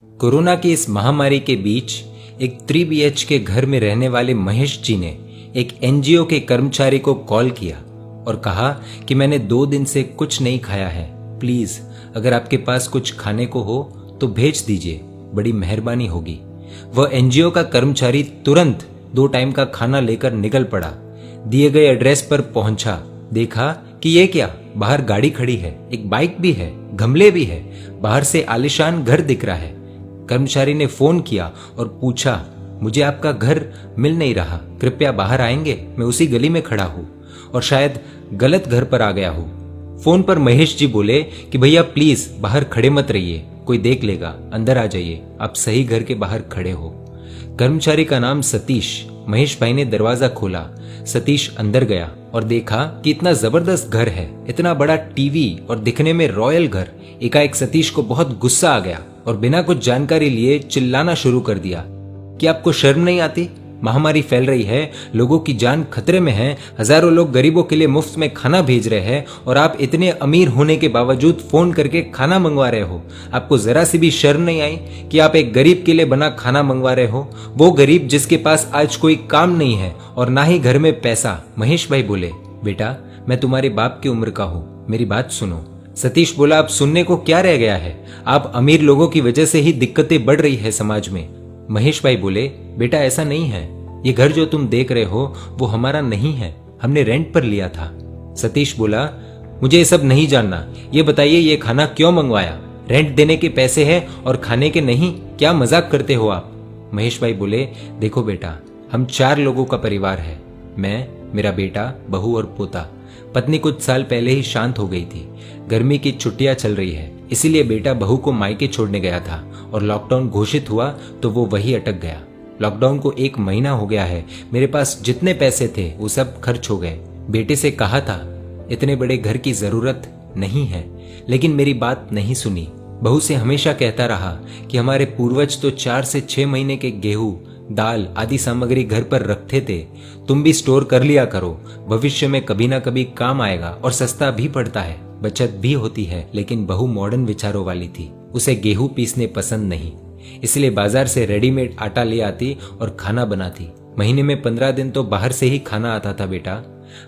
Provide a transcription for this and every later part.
Corona की इस महामारी के बीच एक 3 BHK के घर में रहने वाले महेश जी ने एक NGO के कर्मचारी को कॉल किया और कहा कि मैंने 2 दिन से कुछ नहीं खाया है, प्लीज अगर आपके पास कुछ खाने को हो तो भेज दीजिए, बड़ी मेहरबानी होगी। वह NGO का कर्मचारी तुरंत 2 टाइम का खाना लेकर निकल पड़ा। दिए गए एड्रेस पर पहुंचा, देखा कि ये क्या, बाहर गाड़ी खड़ी है, एक बाइक भी है, गमले भी है, बाहर से आलीशान घर दिख रहा है। कर्मचारी ने फोन किया और पूछा, मुझे आपका घर मिल नहीं रहा, कृपया बाहर आएंगे, मैं उसी गली में खड़ा हूं और शायद गलत घर पर आ गया हूं। फोन पर महेश जी बोले कि भैया प्लीज बाहर खड़े मत रहिए, कोई देख लेगा, अंदर आ जाइए, आप सही घर के बाहर खड़े हो। कर्मचारी का नाम सतीश। महेश भाई ने दरवाजा खोला, सतीश अंदर गया और देखा कि इतना जबरदस्त घर है, इतना बड़ा टीवी और दिखने में रॉयल घर। एकाएक सतीश को बहुत गुस्सा आ गया और बिना कुछ जानकारी लिए चिल्लाना शुरू कर दिया कि आपको शर्म नहीं आती? महामारी फैल रही है, लोगों की जान खतरे में है, हजारों लोग गरीबों के लिए मुफ्त में खाना भेज रहे हैं और आप इतने अमीर होने के बावजूद फोन करके खाना मंगवा रहे हो। आपको जरा सी भी शर्म नहीं आई कि आप एक गरीब के लिए बना खाना मंगवा रहे हो, वो गरीब जिसके पास आज कोई काम नहीं है और ना ही घर में पैसा। महेश भाई बोले, बेटा मैं तुम्हारे बाप की उम्र का हूँ, मेरी बात सुनो। सतीश बोला, अब सुनने को क्या रह गया है, आप अमीर लोगों की वजह से ही दिक्कतें बढ़ रही है समाज में। महेश भाई बोले, बेटा ऐसा नहीं है, ये घर जो तुम देख रहे हो वो हमारा नहीं है, हमने रेंट पर लिया था। सतीश बोला, मुझे ये सब नहीं जानना, ये बताइए ये खाना क्यों मंगवाया? रेंट देने के पैसे हैं और खाने के नहीं, क्या मजाक करते हो आप? महेश भाई बोले, देखो बेटा, हम 4 लोगों का परिवार है, मैं, मेरा बेटा, बहू और पोता। पत्नी कुछ साल पहले ही शांत हो गई थी। गर्मी की छुट्टियां चल रही है, इसीलिए बेटा बहू को मायके छोड़ने गया था और लॉकडाउन घोषित हुआ तो वो वही अटक गया। लॉकडाउन को 1 महीना हो गया है, मेरे पास जितने पैसे थे वो सब खर्च हो गए। बेटे से कहा था इतने बड़े घर की जरूरत नहीं है, लेकिन मेरी बात नहीं सुनी। बहू से हमेशा कहता रहा कि हमारे पूर्वज तो 4 से 6 महीने के गेहूं, दाल आदि सामग्री घर पर रखते थे, तुम भी स्टोर कर लिया करो, भविष्य में कभी ना कभी काम आएगा और सस्ता भी पड़ता है, बचत भी होती है। लेकिन बहू मॉडर्न विचारों वाली थी, उसे गेहूं पीसने पसंद नहीं, इसलिए बाजार से रेडीमेड आटा ले आती और खाना बनाती। महीने में 15 दिन तो बाहर से ही खाना आता था। बेटा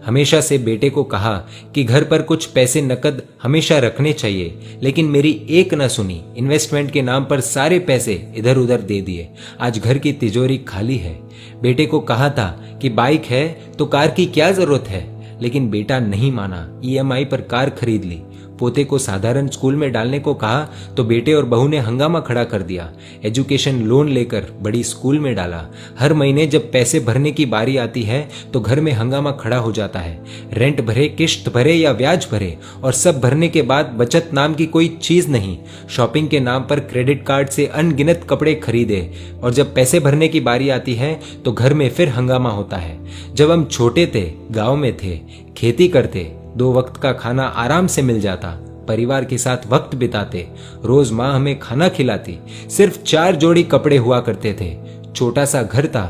हमेशा से बेटे को कहा कि घर पर कुछ पैसे नकद हमेशा रखने चाहिए, लेकिन मेरी एक न सुनी। इन्वेस्टमेंट के नाम पर सारे पैसे इधर उधर दे दिए, आज घर की तिजोरी खाली है। बेटे को कहा था कि बाइक है तो कार की क्या जरूरत है, लेकिन बेटा नहीं माना, EMI पर कार खरीद ली। पोते को साधारण स्कूल में डालने को कहा तो बेटे और बहू ने हंगामा खड़ा कर दिया। एजुकेशन लोन लेकर बड़ी स्कूल में डाला। हर महीने जब पैसे भरने की बारी आती है तो घर में हंगामा खड़ा हो जाता है। रेंट भरे, किश्त भरे या ब्याज भरे, और सब भरने के बाद बचत नाम की कोई चीज नहीं। शॉपिंग के नाम पर क्रेडिट कार्ड से अनगिनत कपड़े खरीदे, और जब पैसे भरने की बारी आती है तो घर में फिर हंगामा होता है। जब हम छोटे थे, गाँव में थे, खेती करते, 2 वक्त का खाना आराम से मिल जाता, परिवार के साथ वक्त बिताते, रोज माँ हमें खाना खिलाती, सिर्फ 4 जोड़ी कपड़े हुआ करते थे, छोटा सा घर था,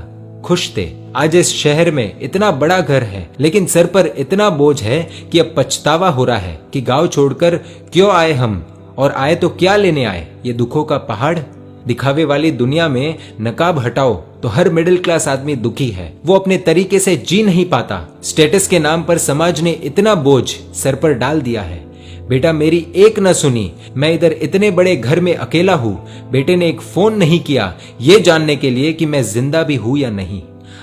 खुश थे। आज इस शहर में इतना बड़ा घर है, लेकिन सर पर इतना बोझ है कि अब पछतावा हो रहा है कि गांव छोड़कर क्यों आए हम, और आए तो क्या लेने आए, ये दुखों का पहाड़। दिखावे वाली दुनिया में नकाब हटाओ तो हर मिडिल क्लास आदमी दुखी है, वो अपने तरीके से जी नहीं पाता। स्टेटस के नाम पर समाज ने इतना बोझ सर पर डाल दिया है। बेटा मेरी एक न सुनी, मैं इधर इतने बड़े घर में अकेला हूँ। बेटे ने एक फोन नहीं किया ये जानने के लिए कि मैं जिंदा भी हूँ या नहीं।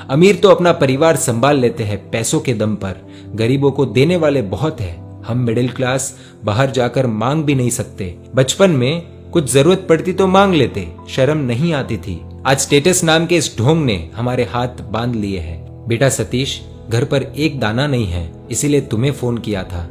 अमीर तो अपना परिवार संभाल लेते हैं पैसों के दम पर, गरीबों को देने वाले बहुत है। हम मिडिल क्लास बाहर जाकर मांग भी नहीं सकते। बचपन में कुछ जरूरत पड़ती तो मांग लेते, शर्म नहीं आती थी। आज स्टेटस नाम के इस ढोंग ने हमारे हाथ बांध लिए हैं। बेटा सतीश, घर पर एक दाना नहीं है, इसीलिए तुम्हें फोन किया था।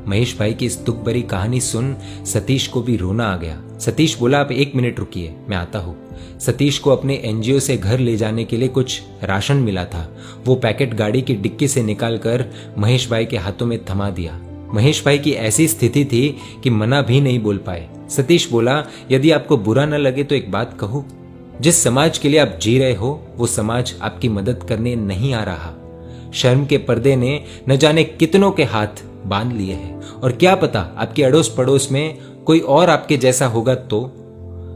महेश भाई की इस दुख भरी कहानी सुन सतीश को भी रोना आ गया। सतीश बोला, आप 1 मिनट रुकिए, मैं आता हूँ। सतीश को अपने NGO से घर ले जाने के लिए कुछ राशन मिला था, वो पैकेट गाड़ी की डिक्की से निकालकर महेश भाई के हाथों में थमा दिया। महेश भाई की ऐसी स्थिति थी कि मना भी नहीं बोल पाए। सतीश बोला, यदि आपको बुरा न लगे तो एक बात कहूं, जिस समाज के लिए आप जी रहे हो वो समाज आपकी मदद करने नहीं आ रहा। शर्म के पर्दे ने न जाने कितनों के हाथ बांध लिए हैं, और क्या पता आपके अड़ोस पड़ोस में कोई और आपके जैसा होगा तो।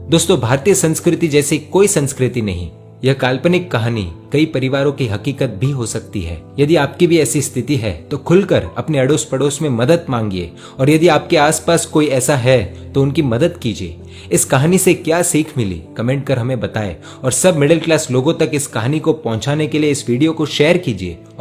दोस्तों, भारतीय संस्कृति जैसी कोई संस्कृति नहीं। यह काल्पनिक कहानी कई परिवारों की हकीकत भी हो सकती है। यदि आपकी भी ऐसी स्थिति है तो खुलकर अपने अड़ोस पड़ोस में मदद मांगिए, और यदि आपके आसपास कोई ऐसा है तो उनकी मदद कीजिए। इस कहानी से क्या सीख मिली कमेंट कर हमें बताएं, और सब मिडिल क्लास लोगों तक इस कहानी को पहुंचाने के लिए इस वीडियो को शेयर कीजिए।